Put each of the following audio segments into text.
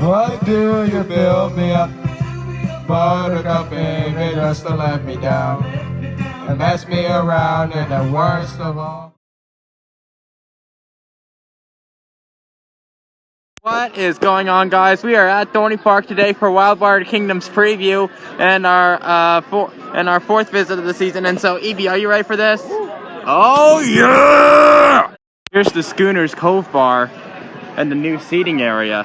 Why do you build me up? Buttercup, baby, just to let me down and mess me around, and the worst of all. What is going on, guys? We are at Dorney Park today for Wildwater Kingdom's preview and our fourth visit of the season. And so, Evie, are you ready for this? Oh yeah! Here's the Schooner's Cove Bar and the new seating area.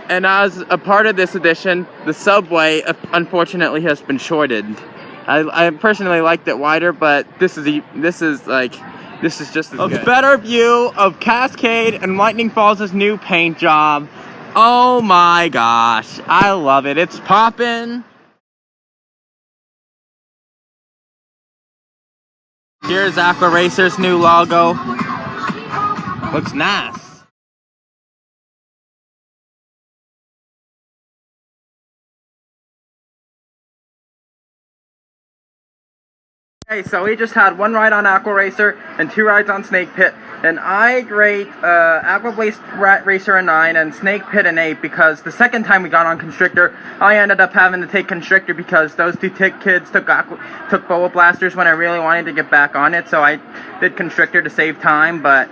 And as a part of this edition, the subway unfortunately has been shortened. I personally liked it wider, but this is just as good. A better view of Cascade and Lightning Falls' new paint job. Oh my gosh, I love it. It's poppin'. Here's Aqua Racer's new logo. Looks nice. Okay, so we just had one ride on Aqua Racer and 2 rides on Snake Pit, and I'd rate Aqua Racer a 9 and Snake Pit an 8 because the second time we got on Constrictor, I ended up having to take Constrictor because those 2 kids took Boa Blasters when I really wanted to get back on it, so I did Constrictor to save time, but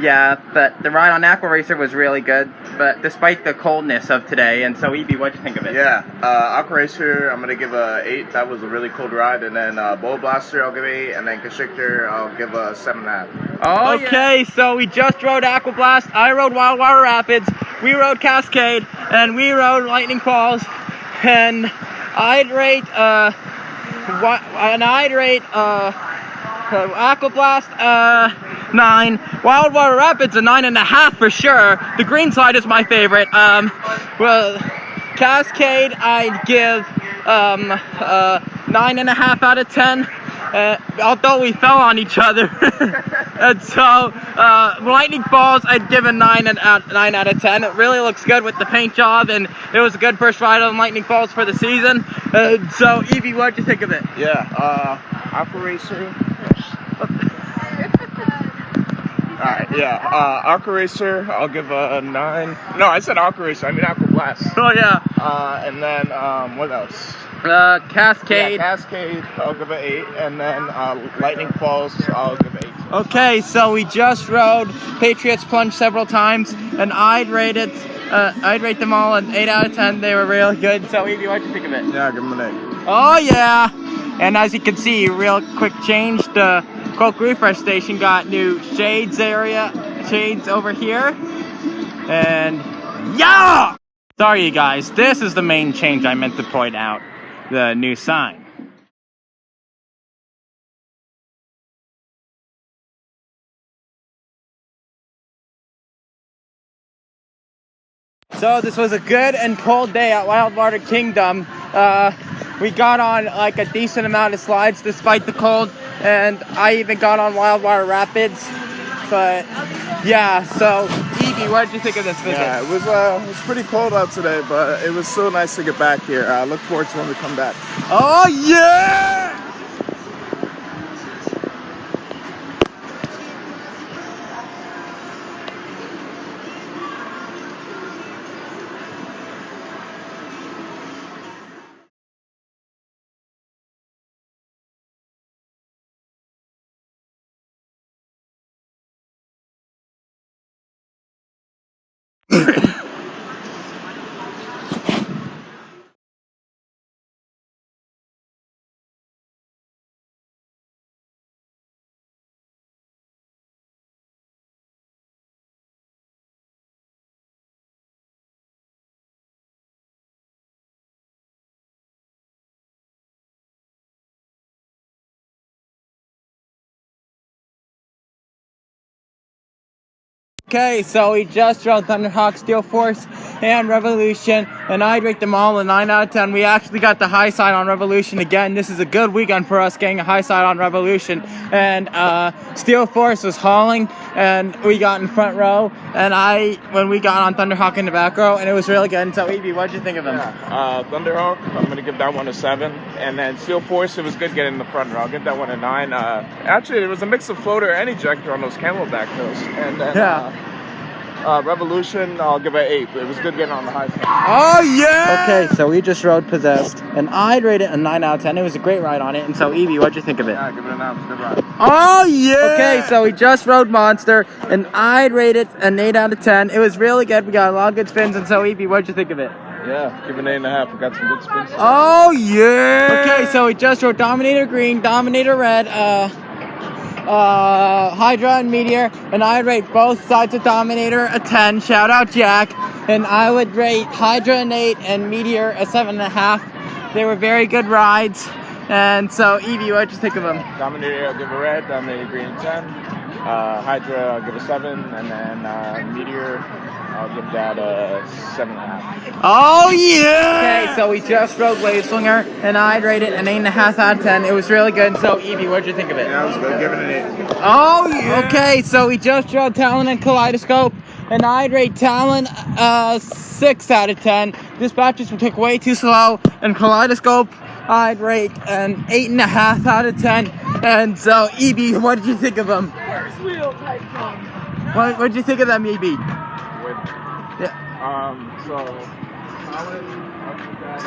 yeah, but the ride on Aqua Racer was really good, but despite the coldness of today. And so, Evie, what'd you think of it? Yeah, Aqua Racer, I'm gonna give a 8. That was a really cold ride. And then Boa Blaster, I'll give 8, and then Constrictor, I'll give a 7.5. Oh, okay, yeah. So we just rode Aqua Blast. I rode Wildwater Rapids. We rode Cascade, and we rode Lightning Falls. And I'd rate Aqua Blast 9. Wildwater Rapids a 9.5 for sure. The green side is my favorite. Well, Cascade I'd give 9.5 out of 10. Although we fell on each other. And so Lightning Falls I'd give a 9 out of 10. It really looks good with the paint job, and it was a good first ride on Lightning Falls for the season. So Evie, what'd you think of it? Yeah, Aqua Racer. Alright, yeah, Aqua Racer, I'll give a 9. No, I said Aqua Racer, I mean Aqua Blast. Oh, yeah. And then, what else? Cascade. Yeah, Cascade, I'll give an 8. And then, Lightning Falls, I'll give 8. Okay, so we just rode Patriots Plunge several times, and I'd rate them all an 8 out of 10. They were really good. So, Evie, what'd you think of it? Yeah, I'll give them an 8. Oh, yeah. And as you can see, real quick change, the Coke Refresh Station got new shades over here. And yeah! Sorry, you guys, this is the main change I meant to point out, the new sign. So this was a good and cold day at Wildwater Kingdom. We got on like a decent amount of slides despite the cold, and I even got on Wildwater Rapids. But yeah, so Evie, what did you think of this visit? Yeah, it was pretty cold out today, but it was so nice to get back here. I look forward to when we come back. Oh yeah! Okay, so we just rode Thunderhawk, Steel Force, and Revolution, and I'd rate them all a 9 out of 10. We actually got the high side on Revolution again. This is a good weekend for us getting a high side on Revolution. And Steel Force was hauling, and we got in front row, and when we got on Thunderhawk in the back row, and it was really good. And so, Evie, what did you think of him? Yeah, Thunderhawk, I'm going to give that one a 7. And then Steel Force, it was good getting in the front row. I'll give that one a 9. Actually, it was a mix of floater and ejector on those Camelback hills. And then, yeah. Revolution, I'll give it an 8. It was good getting on the high side. Oh yeah! Okay, so we just rode Possessed, and I'd rate it a 9 out of 10. It was a great ride on it, and so Evie, what'd you think of it? Yeah, give it a 9. It was a good ride. Oh yeah! Okay, so we just rode Monster, and I'd rate it an 8 out of 10. It was really good. We got a lot of good spins, and so Evie, what'd you think of it? Yeah, give it an 8.5. We got some good spins. Oh yeah! Okay, so we just rode Dominator Green, Dominator Red, Hydra and Meteor, and I rate both sides of Dominator a 10. Shout out Jack. And I would rate Hydra an 8 and Meteor a 7.5. They were very good rides. And so Evie, what'd you think of them? Dominator, I'll give a red. Dominator Green, 10. Hydra, I'll give a 7. And then Meteor, I'll give that a 7.5. Oh yeah! Okay, so we just rode Wave Swinger, and I'd rate it an 8.5 out of 10. It was really good. So Evie, what'd you think of it? Yeah, it was good. Give it an 8. Oh yeah! Okay, so we just rode Talon and Kaleidoscope, and I'd rate Talon 6 out of 10. Dispatches took way too slow, and Kaleidoscope I'd rate an 8.5 out of 10. And so Evie, what did you think of them? What did you think of them, Evie? Yeah. So Talon, I'll give that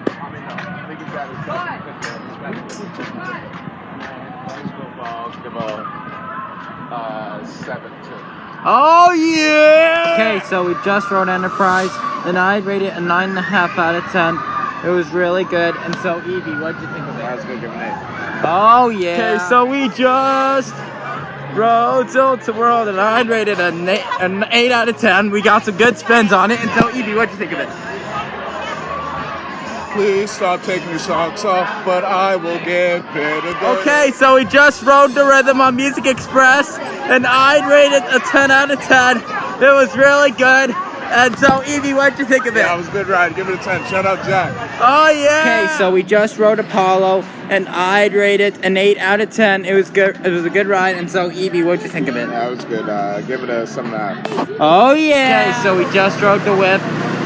I think it's got I'll give a 7 too. Oh yeah! Okay, so we just rode Enterprise, and I'd rate it a 9.5 out of 10. It was really good. And so Evie, what did you think of it? I was gonna give it an 8. Oh yeah! Okay, so we just rode Tilt World, and I'd rate it an 8 out of 10. We got some good spins on it. And so Evie, what did you think of it? Please stop taking your socks off, but I will give it a go. Okay, so we just rode the Rhythm on Music Express, and I'd rate it a 10 out of 10. It was really good. And so, Evie, what'd you think of it? Yeah, it was a good ride. Give it a 10. Shut up, Jack. Oh, yeah! Okay, so we just rode Apollo, and I'd rate it an 8 out of 10. It was good. It was a good ride. And so, Evie, what'd you think of it? Yeah, it was good. Give it a 7.5. Oh, yeah! Okay, so we just rode the Whip,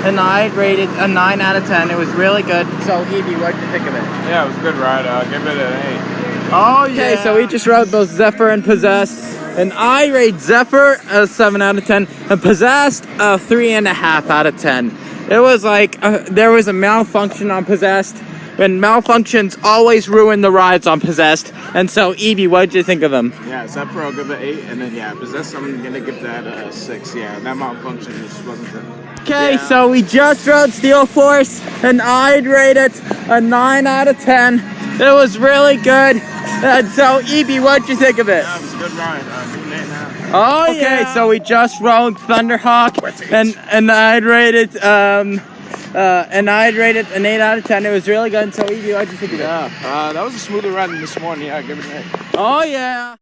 and I'd rate it a 9 out of 10. It was really good. So, Evie, what'd you think of it? Yeah, it was a good ride. Give it an 8. Oh, yeah! Okay, so we just rode both Zephyr and Possessed, and I rate Zephyr a 7 out of 10, and Possessed a 3.5 out of 10. It was like, there was a malfunction on Possessed, and malfunctions always ruin the rides on Possessed. And so, Evie, what did you think of them? Yeah, Zephyr, I'll give it 8, and then, yeah, Possessed, I'm gonna give that a 6. Yeah, that malfunction just wasn't good. Okay, Yeah. so we just rode Steel Force, and I'd rate it a 9 out of 10. It was really good. And so, Evie, what'd you think of it? Yeah, it was a good ride. Give it an 8.5. Oh, okay, yeah. So we just rode Thunderhawk, and I'd rate it an 8 out of 10. It was really good. So, Evie, what'd you think of it? Yeah, that was a smoother ride than this morning. Yeah, give it an 8. Oh, yeah.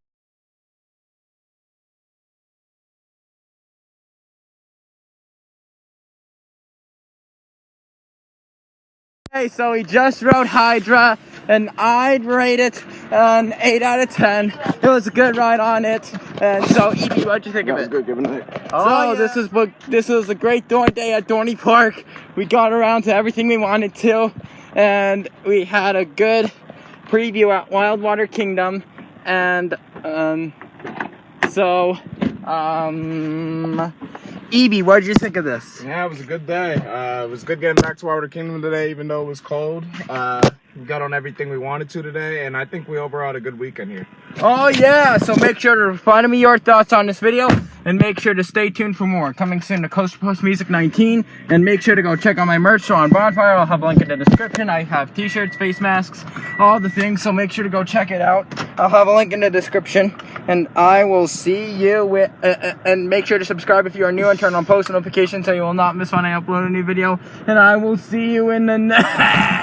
Okay, so we just rode Hydra, and I'd rate it an 8 out of 10. It was a good ride on it. And so, Evie, what'd you think of it? It was good, give it an 8. Oh, yeah. This was a great day at Dorney Park. We got around to everything we wanted to, and we had a good preview at Wildwater Kingdom. And Evie, what did you think of this? Yeah, it was a good day. It was good getting back to Wildwater Kingdom today, even though it was cold. We got on everything we wanted to today, and I think we overall had a good weekend here. Oh yeah, so make sure to reply to me your thoughts on this video, and make sure to stay tuned for more. Coming soon to Coast to Coast Music 19, and make sure to go check out my merch store on Bonfire. I'll have a link in the description. I have t-shirts, face masks, all the things, so make sure to go check it out. I'll have a link in the description, and I will see you with, and make sure to subscribe if you are new and turn on post notifications so you will not miss when I upload a new video, and I will see you in the next